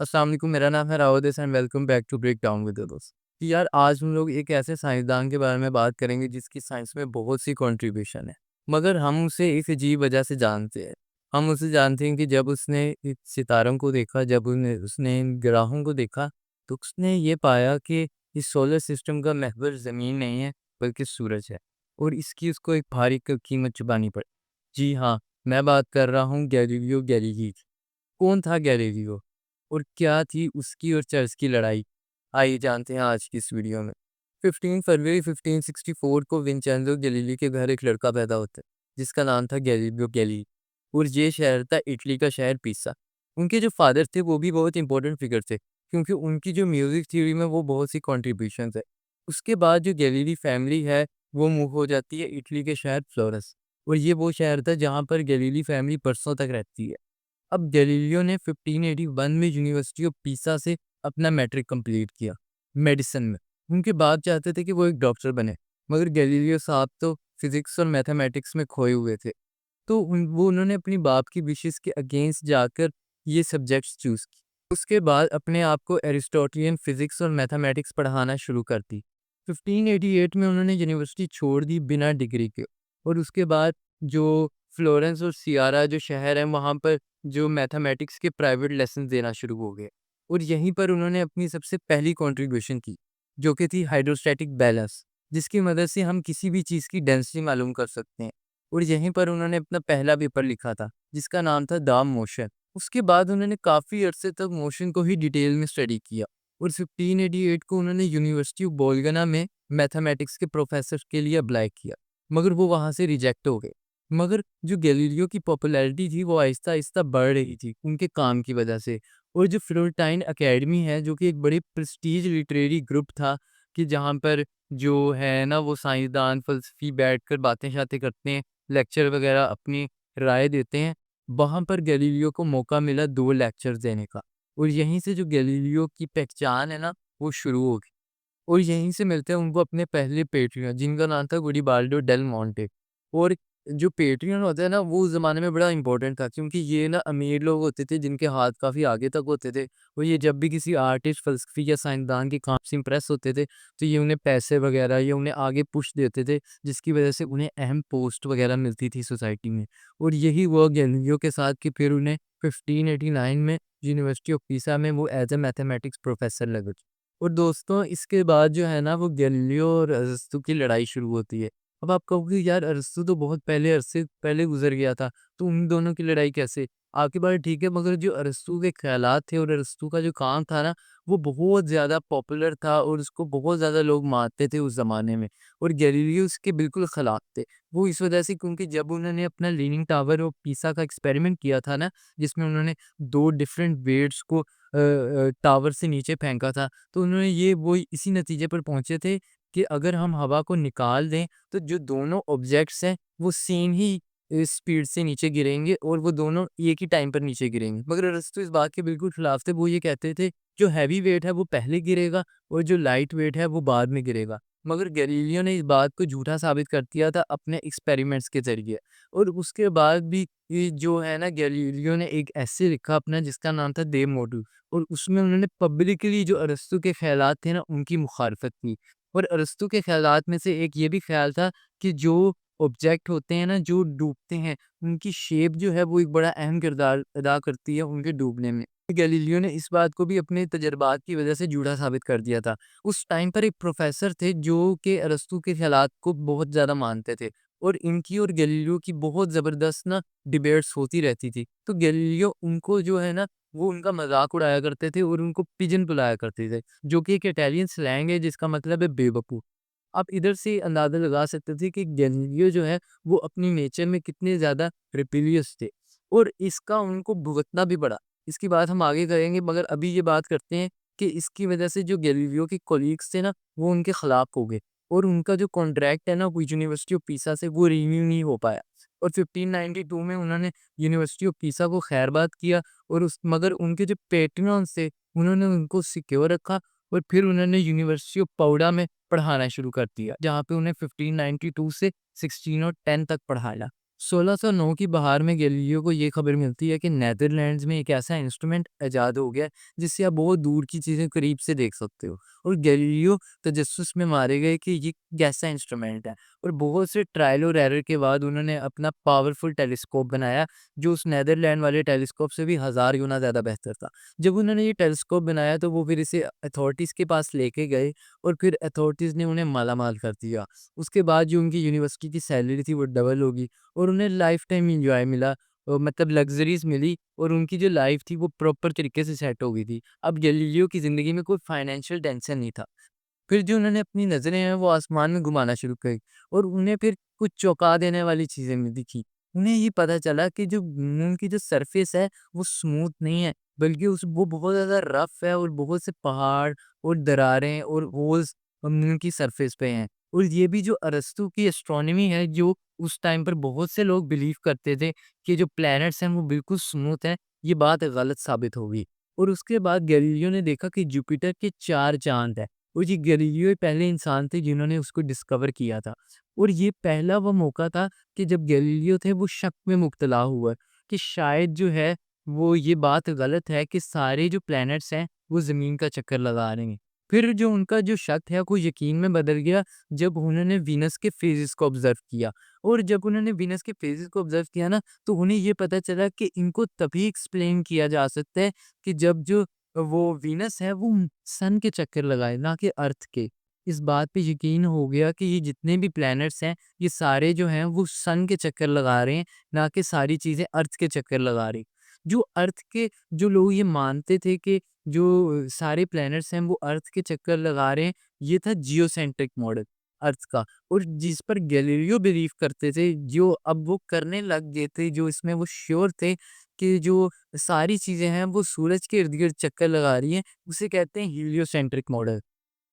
अस्सलाम वालेकुम, मेरा नाम है Raud and welcome back to break down with the Dost. कि यार आज हम लोग एक ऐसे साइंसदान के बारे में बात करेंगे जिसकी साइंस में बहुत सी कंट्रीब्यूशन है, मगर हम उसे एक अजीब वजह से जानते हैं। हम उसे जानते हैं कि जब उसने इन सितारों को देखा, जब उसने इन ग्रहों को देखा, तो उसने ये पाया कि इस सोलर सिस्टम का महवर ज़मीन नहीं है, बल्कि सूरज है। और इसकी उसको एक भारी कीमत चुकानी पड़ी। जी हाँ, मैं बात कर रहा हूँ गैलीलियो गैलीली की। कौन था गैलीलियो और क्या थी उसकी और चर्च की लड़ाई? आइए जानते हैं आज की इस वीडियो में। 15 फरवरी 1564 को विंचेंज़ो गैलीली के घर एक लड़का पैदा होता है, जिसका नाम था गैलीलियो गैलीली। और ये शहर था इटली का शहर पिसा। उनके जो फादर थे वो भी बहुत इंपॉर्टेंट फिगर थे, क्योंकि उनकी जो म्यूज़िक थ्योरी में वो बहुत सी कॉन्ट्रिब्यूशंस है। उसके बाद जो गैलीली फैमिली है, वो मूव हो जाती है इटली के शहर फ्लोरेंस। और ये वो शहर था जहाँ पर गैलीली फैमिली बरसों तक रहती है। अब गैलीलियो ने 1581 में यूनिवर्सिटी ऑफ पीसा से अपना मैट्रिक कंप्लीट किया, मेडिसिन में। उनके बाप चाहते थे कि वो एक डॉक्टर बने, मगर गैलीलियो साहब तो फिजिक्स और मैथमेटिक्स में खोए हुए थे। तो उन्होंने अपनी बाप की विशेस के अगेंस्ट जाकर ये सब्जेक्ट्स चूज़ की। उसके बाद अपने आप को एरिस्टोटेलियन फिजिक्स और मैथमेटिक्स पढ़ाना शुरू कर दी। 1588 में उन्होंने यूनिवर्सिटी छोड़ दी बिना डिग्री के। और उसके बाद जो फ्लोरेंस और सियारा जो शहर है, वहाँ पर जो मैथमेटिक्स के प्राइवेट लेसन देना शुरू हो गए। और यहीं पर उन्होंने अपनी सबसे पहली कंट्रीब्यूशन की, जो कि थी हाइड्रोस्टैटिक बैलेंस, जिसकी मदद से हम किसी भी चीज़ की डेंसिटी मालूम कर सकते हैं। और यहीं पर उन्होंने अपना पहला पेपर लिखा था, जिसका नाम था द मोशन। उसके बाद उन्होंने काफ़ी अरसे तक मोशन को ही डिटेल में स्टडी किया। और 1588 को उन्होंने यूनिवर्सिटी ऑफ बोल्गना में मैथमेटिक्स के प्रोफेसर के लिए अप्लाई किया, मगर वो वहाँ से रिजेक्ट हो गए। मगर जो गैलीलियो की पॉपुलैरिटी थी वो आहिस्ता-आहिस्ता बढ़ रही थी उनके काम की वजह से। और जो फ्लोरेंटाइन एकेडमी है, जो कि एक बड़ी प्रेस्टीज लिटरेरी ग्रुप था, कि जहाँ पर जो है ना वो साइंसदान फ़लसफ़ी बैठकर बातें-शातें करते हैं, लेक्चर वगैरह अपनी राय देते हैं। वहाँ पर गैलीलियो को मौका मिला 2 लेक्चर देने का। और यहीं से जो गैलीलियो की पहचान है ना, वो शुरू हो गई। और यहीं से मिलते हैं उनको अपने पहले पेट्रियन, जिनका नाम था गुडिबाल्डो डेल मोंटे। और जो पेट्रियन होता है ना, वो उस ज़माने में बड़ा इम्पोर्टेंट था, क्योंकि ये ना अमीर लोग होते थे जिनके हाथ काफ़ी आगे तक होते थे। और ये जब भी किसी आर्टिस्ट, फ़लसफ़ी या साइंसदान के काम से इम्प्रेस होते थे, तो ये उन्हें पैसे वगैरह या उन्हें आगे पुश देते थे, जिसकी वज़ह से उन्हें अहम पोस्ट वगैरह मिलती थी सोसाइटी में। और यही हुआ गैलीलियो के साथ कि फिर उन्हें 1589 में यूनिवर्सिटी ऑफ पीसा में वो एज़ अ मैथमेटिक्स प्रोफ़ेसर लगे। और दोस्तों इसके बाद जो है ना वो गैलीलियो और अरस्तू की लड़ाई शुरू होती है। अब आप कहोगे यार अरस्तू तो बहुत पहले अरसे पहले गुज़र गया था, तो उन दोनों की लड़ाई कैसे? आपकी बात ठीक है, मगर जो अरस्तू के ख़यालात थे और अरस्तू का जो काम था ना, वो बहुत ज़्यादा पॉपुलर था और उसको बहुत ज़्यादा लोग मानते थे उस ज़माने में। और गैलीलियो उसके बिल्कुल ख़िलाफ़ थे। वो इस वज़ह से क्योंकि जब उन्होंने अपना लीनिंग टावर और पीसा का एक्सपेरिमेंट किया था ना, जिसमें उन्होंने 2 डिफरेंट वेट्स को टावर से नीचे फेंका था, तो उन्होंने ये वो इसी नतीजे पर पहुँचे थे कि अगर हम हवा को निकाल दें, तो जो दोनों ऑब्जेक्ट्स हैं, वो सेम ही स्पीड से नीचे गिरेंगे और वो दोनों एक ही टाइम पर नीचे गिरेंगे। मगर अरस्तू इस बात के बिल्कुल खिलाफ थे। वो ये कहते थे, जो हैवी वेट है वो पहले गिरेगा और जो लाइट वेट है वो बाद में गिरेगा। मगर गैलीलियो ने इस बात को झूठा साबित कर दिया था अपने एक्सपेरिमेंट्स के ज़रिए। और उसके बाद भी ये जो है ना, गैलीलियो ने एक एसे लिखा अपना, जिसका नाम था दे मोटू। और उसमें उन्होंने पब्लिकली जो अरस्तू के ख़यालात थे ना, उनकी मुखालफत की। और अरस्तू के ख़यालात में से एक ये भी ख़्याल था कि जो ऑब्जेक्ट होते हैं ना, जो डूबते हैं, उनकी शेप जो है वो एक बड़ा अहम किरदार अदा करती है उनके डूबने में। गैलीलियो ने इस बात को भी अपने तजर्बात की वज़ह से झूठा साबित कर दिया था। उस टाइम पर एक प्रोफ़ेसर थे जो कि अरस्तू के ख़यालात को बहुत ज़्यादा मानते थे। और इनकी और गैलीलियो की बहुत ज़बरदस्त ना डिबेट्स होती रहती थी। तो गैलीलियो उनको जो है ना, वो उनका मज़ाक उड़ाया करते थे और उनको पिजन बुलाया करते थे, जो कि एक इटालियन स्लैंग है जिसका मतलब है बेवकूफ़। आप इधर से अंदाज़ा लगा सकते थे कि गैलीलियो जो है वो अपनी नेचर में कितने ज़्यादा रिबेलियस थे और इसका उनको भुगतना भी पड़ा। इसकी बात हम आगे करेंगे, मगर अभी ये बात करते हैं कि इसकी वज़ह से जो गैलीलियो के कॉलीग्स थे ना, वो उनके खिलाफ हो गए और उनका जो कॉन्ट्रैक्ट है ना वो यूनिवर्सिटी ऑफ पीसा से वो रिन्यू नहीं हो पाया। और 1592 में उन्होंने यूनिवर्सिटी ऑफ पीसा को खैरबाद किया और उस मगर उनके जो पैट्रॉन्स थे, उन्होंने उनको सिक्योर रखा और फिर उन्होंने यूनिवर्सिटी ऑफ पाउडा में पढ़ाना शुरू कर दिया, जहाँ पे उन्हें 1592 से 1610 तक पढ़ाया। 1609 की बहार में गैलीलियो को ये खबर मिलती है कि नीदरलैंड्स में एक ऐसा इंस्ट्रूमेंट इजाद हो गया है, जिससे आप बहुत दूर की चीज़ें करीब से देख सकते हो। और गैलीलियो तजस्सुस में मारे गए कि ये कैसा इंस्ट्रूमेंट है, और बहुत से ट्रायल और एरर के बाद उन्होंने अपना पावरफुल टेलीस्कोप बनाया, जो उस नीदरलैंड वाले टेलीस्कोप से भी 1000 गुना ज़्यादा बेहतर था। जब उन्होंने ये टेलीस्कोप बनाया तो वो फिर इसे अथॉरिटीज़ के पास लेके गए, और फिर अथॉरिटीज़ ने उन्हें माला-माल कर दिया। उसके बाद जो उनकी यूनिवर्सिटी की सैलरी थी वो डबल हो गई, और उन्हें लाइफ टाइम एन्जॉय मिला, मतलब लग्ज़रीज़ मिली, और उनकी जो लाइफ़ थी वो प्रॉपर तरीके से सेट हो गई थी। अब गैलीलियो की ज़िंदगी में कोई फाइनेंशियल टेंशन नहीं था। फिर जो उन्होंने अपनी नज़रें हैं वो आसमान में घुमाना शुरू करी, और उन्हें फिर कुछ चौंका देने वाली चीज़ें में दिखी। उन्हें ये पता चला कि जो मून की जो सरफ़ेस है वो स्मूथ नहीं है, बल्कि उस वो बहुत ज़्यादा रफ़ है, और बहुत से पहाड़ और दरारें और होल्स मून की सरफ़ेस पे हैं। और ये भी जो अरस्तू की एस्ट्रोनॉमी है, जो उस टाइम पर बहुत से लोग बिलीव करते थे कि जो प्लैनेट्स हैं वो बिल्कुल स्मूथ हैं, ये बात गलत साबित हो गई। और उसके बाद गैलीलियो ने देखा कि जुपिटर के 4 चाँद हैं। और ये गैलीलियो ही पहले इंसान थे जिन्होंने उसको डिस्कवर किया था। और ये पहला वो मौका था कि जब गैलीलियो थे वो शक में मुब्तला हुए कि शायद जो है वो ये बात गलत है कि सारे जो प्लैनेट्स हैं वो ज़मीन का चक्कर लगा रहे हैं। फिर जो उनका जो शक है वो यकीन में बदल गया जब उन्होंने वीनस के फेजेस को ऑब्जर्व किया। और जब उन्होंने वीनस के फेजेस को ऑब्जर्व किया ना, तो उन्हें ये पता चला कि इनको तभी एक्सप्लेन किया जा सकता है कि जब जो वो वीनस है वो सन के चक्कर लगाए, ना कि अर्थ के। इस बात पे यकीन हो गया कि ये जितने भी प्लैनेट्स हैं, ये सारे जो हैं वो सन के चक्कर लगा रहे हैं, ना कि सारी चीज़ें अर्थ के चक्कर लगा रही। जो अर्थ के जो लोग ये मानते थे कि जो सारे प्लैनेट्स हैं वो अर्थ के चक्कर लगा रहे हैं, ये था जियोसेंट्रिक मॉडल अर्थ का। और जिस पर गैलीलियो बिलीव करते थे, जो अब वो करने लग गए थे, जो इसमें वो श्योर थे कि जो सारी चीज़ें हैं वो सूरज के इर्द-गिर्द चक्कर लगा रही हैं, उसे कहते हैं हीलियोसेंट्रिक मॉडल।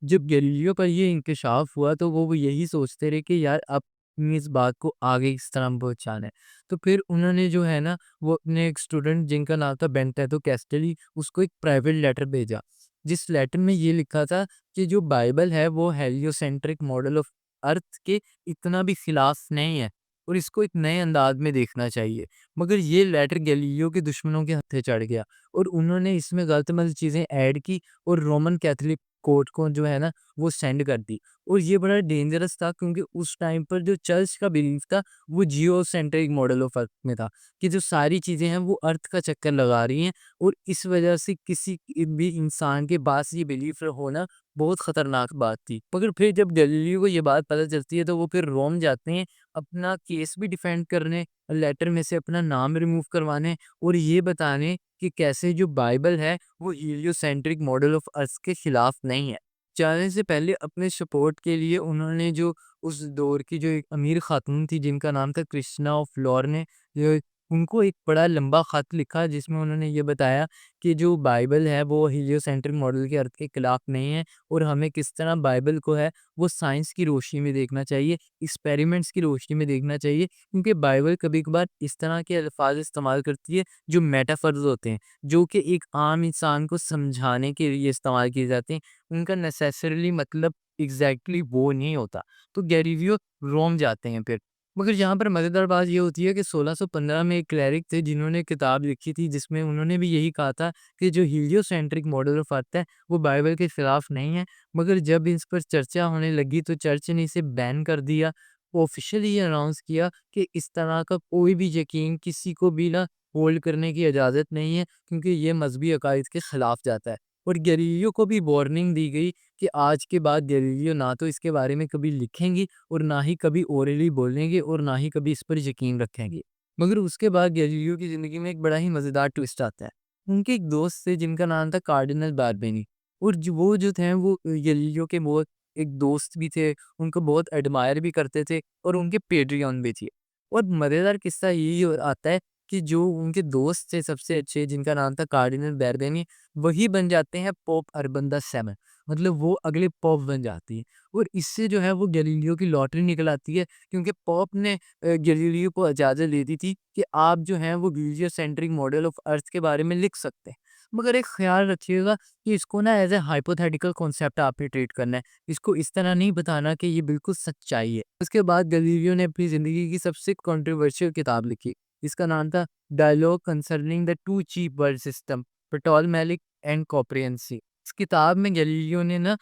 जब गैलीलियो पर ये इंकशाफ हुआ तो वो यही सोचते रहे कि यार अब इस बात को आगे किस तरह पहुँचाना है। तो फिर उन्होंने जो है ना वो अपने एक स्टूडेंट जिनका नाम था बेंटेतो कैस्टेली, उसको एक प्राइवेट लेटर भेजा। जिस लेटर में ये लिखा था कि जो बाइबल है वो हेलियोसेंट्रिक मॉडल ऑफ अर्थ के इतना भी खिलाफ नहीं है, और इसको एक नए अंदाज में देखना चाहिए। मगर ये लेटर गैलीलियो के दुश्मनों के हत्थे चढ़ गया, और उन्होंने इसमें गलत-मलत चीज़ें ऐड की, और रोमन कैथोलिक कोर्ट को जो है ना वो सेंड कर दी। और ये बड़ा डेंजरस था क्योंकि उस टाइम पर जो चर्च का बिलीफ था वो जियोसेंट्रिक मॉडल ऑफ अर्थ में था, कि जो सारी चीज़ें हैं वो अर्थ का चक्कर लगा रही हैं, और इस वजह से किसी भी इंसान के पास ये बिलीफ होना बहुत खतरनाक बात थी। मगर फिर जब गैलीलियो को ये बात पता चलती है तो वो फिर रोम जाते हैं अपना केस भी डिफेंड करने, लेटर में से अपना नाम रिमूव करवाने, और ये बताने कि कैसे जो बाइबल है वो हीलियोसेंट्रिक मॉडल ऑफ अर्थ के खिलाफ नहीं है। जाने से पहले अपने सपोर्ट के लिए उन्होंने जो उस दौर की जो एक अमीर खातून थी जिनका नाम था कृष्णा ऑफ लॉर ये उनको एक बड़ा लंबा खत लिखा, जिसमें उन्होंने ये बताया कि जो बाइबल है वो हीलियोसेंट्रिक मॉडल के अर्थ के खिलाफ नहीं है, और हमें किस तरह बाइबल को है वो साइंस की रोशनी में देखना चाहिए, एक्सपेरिमेंट्स की रोशनी में देखना चाहिए, क्योंकि बाइबल कभी-कभार इस तरह के अल्फाज इस्तेमाल करती है जो मेटाफर्स होते हैं, जो कि एक आम इंसान को समझाने के लिए इस्तेमाल किए जाते हैं। उनका नेसेसरीली मतलब एग्ज़ैक्टली वो नहीं होता। तो गैलीलियो रोम जाते हैं फिर। मगर यहाँ पर मज़ेदार बात ये होती है कि 1615 में एक क्लेरिक थे जिन्होंने किताब लिखी थी, जिसमें उन्होंने भी यही कहा था कि जो हीलियोसेंट्रिक मॉडल ऑफ अर्थ है वो बाइबल के खिलाफ नहीं है। मगर जब इस पर चर्चा होने लगी तो चर्च ने इसे बैन कर दिया। ऑफ़िशियली ये अनाउंस किया कि इस तरह का कोई भी यकीन किसी को भी ना होल्ड करने की इजाज़त नहीं है, क्योंकि ये मज़हबी अकायद के खिलाफ जाता है। और गैलीलियो को भी वार्निंग दी गई कि आज के बाद गैलीलियो ना तो इसके बारे में कभी लिखेंगे, और ना ही कभी ओरली बोलेंगे, और ना ही कभी इस पर यकीन रखेंगे। मगर उसके बाद गैलीलियो की ज़िंदगी में एक बड़ा ही मज़ेदार ट्विस्ट आता है। उनके एक दोस्त थे जिनका नाम था कार्डिनल बारबेनी, और वो जो थे वो गैलीलियो के बहुत एक दोस्त भी थे, उनको बहुत एडमायर भी करते थे, और उनके पेट्रियन भी थे। और मज़ेदार किस्सा यही आता है कि जो उनके दोस्त थे सबसे अच्छे, जिनका नाम था कार्डिनल बारबेनी, वही बन जाते हैं पोप अर्बन द 7, मतलब वो अगले पोप बन जाती हैं। और इससे जो है वो गैलीलियो की लॉटरी निकल आती है, क्योंकि पोप ने गैलीलियो को इजाज़त दे दी थी कि आप जो हैं वो हीलियोसेंट्रिक मॉडल ऑफ अर्थ के बारे में लिख सकते हैं। मगर एक ख्याल रखिएगा कि इसको ना एज ए हाइपोथेटिकल कॉन्सेप्ट आपने ट्रीट करना है। इसको इस तरह नहीं बताना कि ये बिल्कुल सच्चाई है। उसके बाद गैलीलियो ने अपनी ज़िंदगी की सबसे कंट्रोवर्शियल किताब लिखी। इसका नाम था dialogue concerning the two chief world systems, Ptolemaic and Copernicus. इस किताब में गैलीलियो ने ना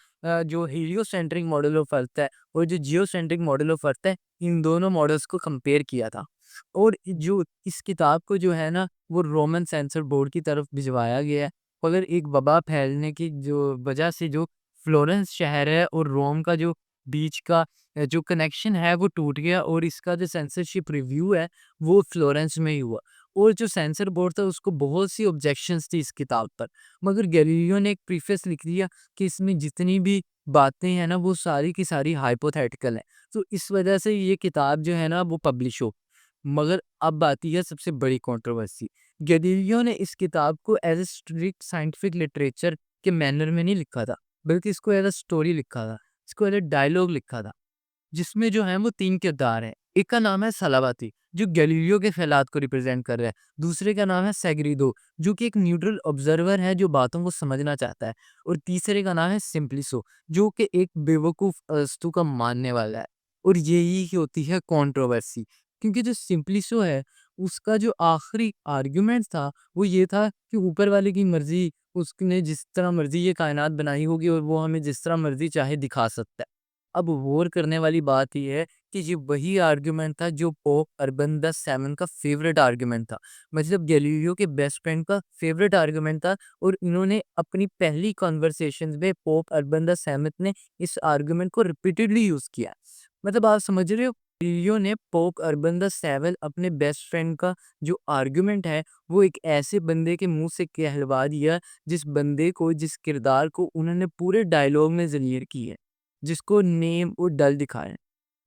जो हीलियोसेंट्रिक मॉडल ऑफ अर्थ है और जो जियोसेंट्रिक मॉडल ऑफ अर्थ है, इन दोनों मॉडल्स को कंपेयर किया था। और जो इस किताब को जो है ना, वो रोमन सेंसर बोर्ड की तरफ भिजवाया गया है। मगर एक वबा फैलने की जो वजह से जो फ्लोरेंस शहर है और रोम का जो बीच का जो कनेक्शन है वो टूट गया, और इसका जो सेंसरशिप रिव्यू है वो फ्लोरेंस में ही हुआ। और जो सेंसर बोर्ड था उसको बहुत सी ऑब्जेक्शंस थी इस किताब पर। मगर गैलीलियो ने एक प्रीफेस लिख दिया कि इसमें जितनी भी बातें हैं ना वो सारी की सारी हाइपोथेटिकल हैं। तो इस वजह से ये किताब जो है ना वो पब्लिश हो। मगर अब आती है सबसे बड़ी कंट्रोवर्सी। गैलीलियो ने इस किताब को as a strict scientific literature के मैनर में नहीं लिखा था, बल्कि इसको एज अ स्टोरी लिखा था। इसको एज अ डायलॉग लिखा था, जिसमें जो है वो 3 किरदार हैं। एक का नाम है सालावाती, जो गैलीलियो के ख़्यालात को रिप्रेज़ेंट कर रहा है। दूसरे का नाम है सेग्रीदो, जो कि एक न्यूट्रल ऑब्ज़र्वर है जो बातों को समझना चाहता है। और तीसरे का नाम है सिम्प्लिसो, जो कि एक बेवकूफ़ अरस्तू का मानने वाला है। और यही होती है कंट्रोवर्सी, क्योंकि जो सिम्प्लिसो है, उसका जो आखिरी आर्गुमेंट था, वो ये था कि ऊपर वाले की मर्ज़ी, उसने जिस तरह मर्ज़ी ये कायनात बनाई होगी और वो हमें जिस तरह मर्ज़ी चाहे दिखा सकता है। अब गौर करने वाली बात ये है कि ये वही आर्गुमेंट था जो पोप अर्बन द सेवन का फेवरेट आर्गुमेंट था। मतलब गैलीलियो के बेस्ट फ्रेंड का फेवरेट आर्गुमेंट था, और इन्होंने अपनी पहली कॉन्वर्सेशंस में पोप अर्बन द सेवंथ ने इस आर्गुमेंट को रिपीटेडली यूज़ किया। मतलब आप समझ रहे हो, गैलीलियो ने पोप अर्बन द सेवन अपने बेस्ट फ्रेंड का जो आर्गुमेंट है वो एक ऐसे बंदे के मुंह से कहलवा दिया, जिस बंदे को, जिस किरदार को उन्होंने पूरे डायलॉग में ज़लील की है, जिसको नेम और डल दिखाएँ।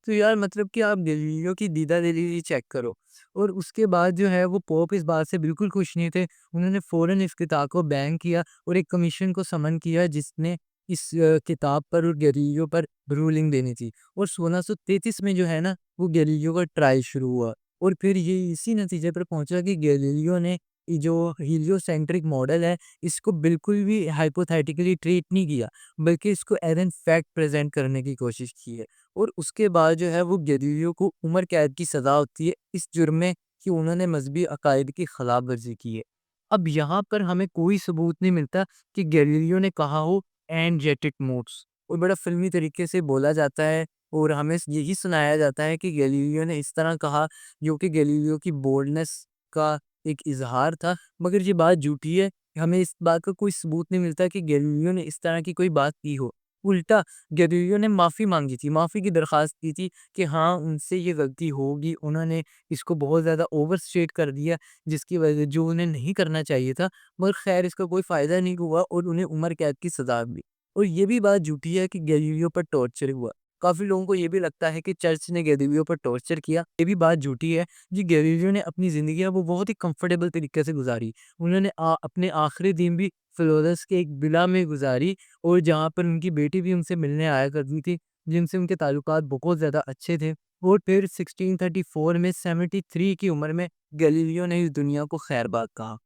तो यार मतलब कि आप गैलीलियो की दीदा-दलील चेक करो। और उसके बाद जो है वो पोप इस बात से बिल्कुल खुश नहीं थे। उन्होंने फ़ौरन इस किताब को बैन किया और एक कमीशन को समन किया, जिसने इस किताब पर और गैलीलियो पर रूलिंग देनी थी। और 1633 में जो है ना वो गैलीलियो का ट्रायल शुरू हुआ, और फिर ये इसी नतीजे पर पहुँचा कि गैलीलियो ने ये जो हीलियोसेंट्रिक मॉडल है, इसको बिल्कुल भी हाइपोथेटिकली ट्रीट नहीं किया, बल्कि इसको एज़ एन फैक्ट प्रेज़ेंट करने की कोशिश की है। और उसके बाद जो है वो गैलीलियो को उम्र कैद की सज़ा होती है, इस जुर्म में कि उन्होंने मज़हबी अकायद की खिलाफ वर्जी की है। अब यहाँ पर हमें कोई सबूत नहीं मिलता कि गैलीलियो ने कहा हो एनर्जेटिक मोड्स, और बड़ा फ़िल्मी तरीके से बोला जाता है, और हमें यही सुनाया जाता है कि गैलीलियो ने इस तरह कहा, जो कि गैलीलियो की बोल्डनेस का एक इज़हार था। मगर ये बात झूठी है। हमें इस बात का कोई सबूत नहीं मिलता कि गैलीलियो ने इस तरह की कोई बात की हो। उल्टा गैलीलियो ने माफ़ी माँगी थी, माफ़ी की दरख़्वास्त की थी कि हाँ, उनसे ये गलती होगी। उन्होंने इसको बहुत ज़्यादा ओवरस्टेट कर दिया, जिसकी वजह जो उन्हें नहीं करना चाहिए था। मगर ख़ैर इसका कोई फ़ायदा नहीं हुआ और उन्हें उम्र कैद की सज़ा मिली। और ये भी बात झूठी है कि गैलीलियो पर टॉर्चर हुआ। काफ़ी लोगों को ये भी लगता है कि चर्च ने गैलीलियो पर टॉर्चर किया। ये भी बात झूठी है। जी, गैलीलियो ने अपनी ज़िंदगी है वो बहुत ही कंफ़र्टेबल तरीके से गुज़ारी। उन्होंने अपने आखिरी दिन भी फ्लोरेंस के एक विला में गुज़ारी, और जहाँ पर उनकी बेटी भी उनसे मिलने आया करती थी, जिनसे उनके ताल्लुकात बहुत ज़्यादा अच्छे थे। और फिर 1634 में 73 की उम्र में गैलीलियो ने इस दुनिया को खैरबाद कहा।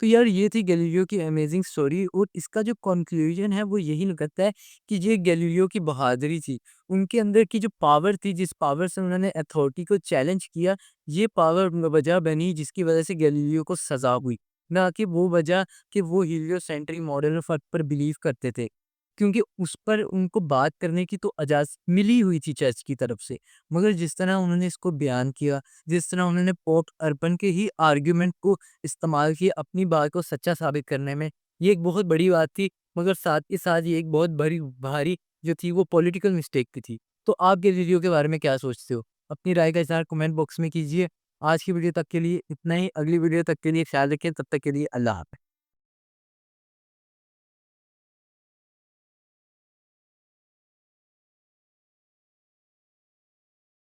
तो यार ये थी गैलीलियो की अमेज़िंग स्टोरी, और इसका जो कन्क्लूज़न है वो यही निकलता है कि ये गैलीलियो की बहादुरी थी। उनके अंदर की जो पावर थी, जिस पावर से उन्होंने अथॉरिटी को चैलेंज किया, ये पावर वजह बनी जिसकी वजह से गैलीलियो को सज़ा हुई। ना कि वो वजह कि वो हीलियोसेंट्रिक मॉडल ऑफ अर्थ पर बिलीव करते थे। क्योंकि उस पर उनको बात करने की तो इजाज़त मिली हुई थी चर्च की तरफ से। मगर जिस तरह उन्होंने इसको बयान किया, जिस तरह उन्होंने पोप अर्बन के ही आर्गुमेंट को इस्तेमाल किया अपनी बात को सच्चा साबित करने में, ये एक बहुत बड़ी बात थी। मगर साथ के साथ ये एक बहुत बड़ी भारी जो थी वो पॉलिटिकल मिस्टेक भी थी। तो आप ये वीडियो के बारे में क्या सोचते हो? अपनी राय का इज़हार कमेंट बॉक्स में कीजिए। आज की वीडियो तक के लिए इतना ही। अगली वीडियो तक के लिए ख्याल रखें। तब तक के लिए अल्लाह हाफ़िज़।